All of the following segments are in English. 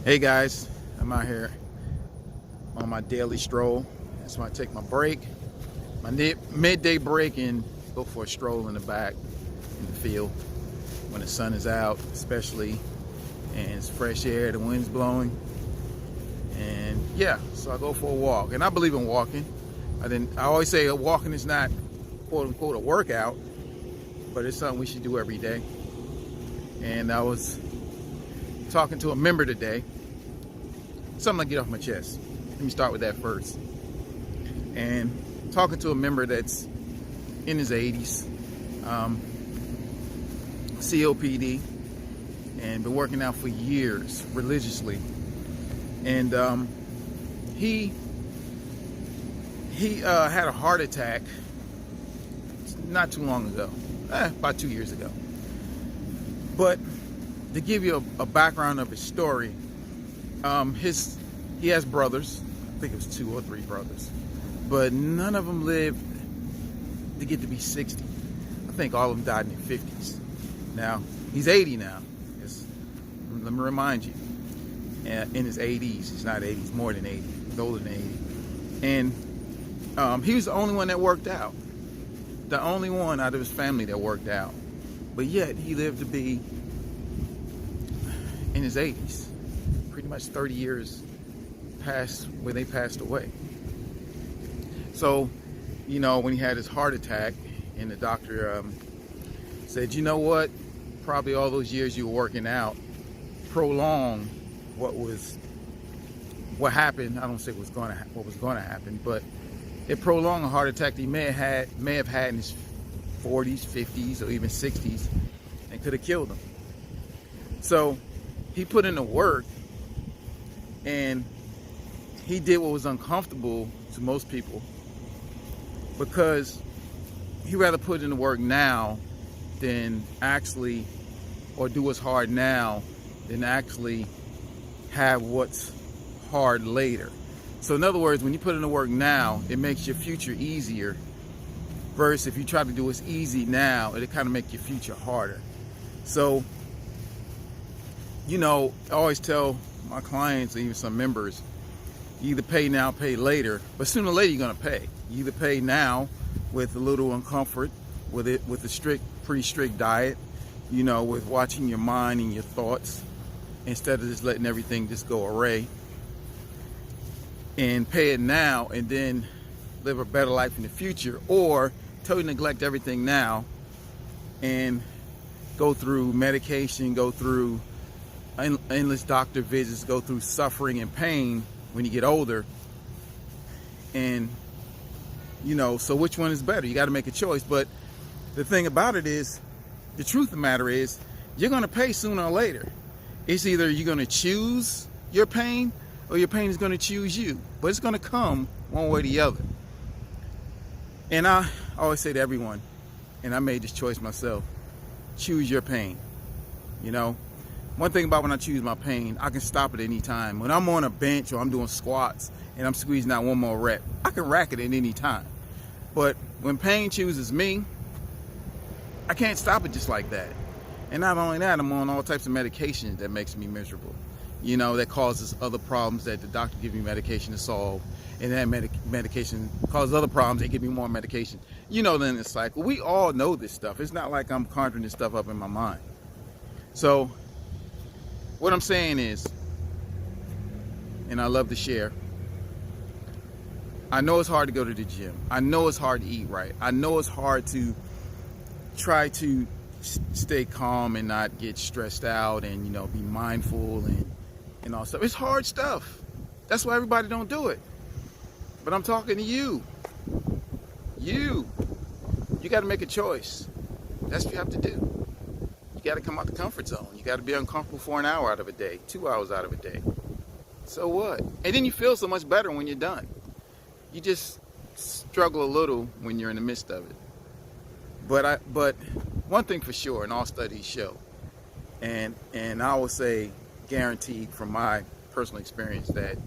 Hey guys, I'm out here on my daily stroll. That's when I take my break, my midday break, and go for a stroll in the back in the field when the sun is out, especially, and it's fresh air, the wind's blowing, and yeah, so I go for a walk. And I believe in walking. I always say walking is not quote unquote a workout, but it's something we should do every day. And I was talking to a member today. Something to get off my chest. Let me start with that first. And talking to a member that's in his 80s, COPD, and been working out for years religiously. And he had a heart attack not too long ago, about 2 years ago. But to give you a background of his story, he has brothers. I think it was 2 or 3 brothers, but none of them lived to get to be 60. I think all of them died in their 50s. Now he's 80 now. Let me remind you, in his 80s. He's not 80. He's more than 80. He's older than 80. And he was the only one that worked out. The only one out of his family that worked out. But yet he lived to be in his 80s. Pretty much 30 years past where they passed away. So, you know, when he had his heart attack, and the doctor said, you know what, probably all those years you were working out prolonged what happened. I don't say what was going to happen, but it prolonged a heart attack that he may have had in his 40s, 50s, or even 60s, and could have killed him. So he put in the work, and he did what was uncomfortable to most people, because he'd rather put in the work now than actually, or do what's hard now than actually have what's hard later. So in other words, when you put in the work now, it makes your future easier, versus if you try to do what's easy now, it'll kind of make your future harder. So, you know, I always tell my clients, or even some members, you either pay now, pay later, but sooner or later you're going to pay. You either pay now with a little uncomfort, with a pretty strict diet, you know, with watching your mind and your thoughts, instead of just letting everything just go array, and pay it now and then live a better life in the future, or totally neglect everything now and go through medication, go through endless doctor visits, go through suffering and pain when you get older. And, you know, so which one is better? You got to make a choice. But the thing about it is, the truth of the matter is, you're going to pay sooner or later. It's either you're going to choose your pain, or your pain is going to choose you. But it's going to come one way or the other. And I always say to everyone, and I made this choice myself, choose your pain. You know, one thing about when I choose my pain, I can stop at any time. When I'm on a bench or I'm doing squats and I'm squeezing out one more rep, I can rack it at any time. But when pain chooses me, I can't stop it just like that. And not only that, I'm on all types of medications that makes me miserable. You know, that causes other problems that the doctor gives me medication to solve. And that medication causes other problems, they give me more medication. You know, then it's cycle. We all know this stuff. It's not like I'm conjuring this stuff up in my mind. So what I'm saying is, and I love to share, I know it's hard to go to the gym. I know it's hard to eat right. I know it's hard to try to stay calm and not get stressed out, and, you know, be mindful and all stuff. It's hard stuff. That's why everybody don't do it. But I'm talking to you. You got to make a choice. That's what you have to do. You got to come out the comfort zone. You got to be uncomfortable for an hour out of a day, 2 hours out of a day. So what? And then you feel so much better when you're done. You just struggle a little when you're in the midst of it. But one thing for sure, and all studies show, and I will say, guaranteed from my personal experience, that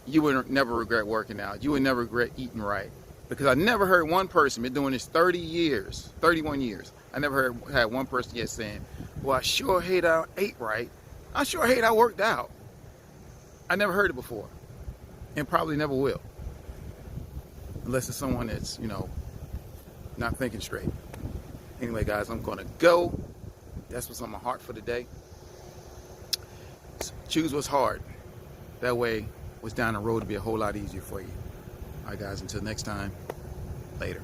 you would never regret working out. You would never regret eating right. Because I never heard one person, been doing this 31 years, I never had one person yet saying, well, I sure hate I ate right. I sure hate I worked out. I never heard it before, and probably never will, unless it's someone that's, you know, not thinking straight. Anyway, guys, I'm gonna go. That's what's on my heart for today. Choose what's hard. That way, what's down the road will be a whole lot easier for you. All right, guys, until next time, later.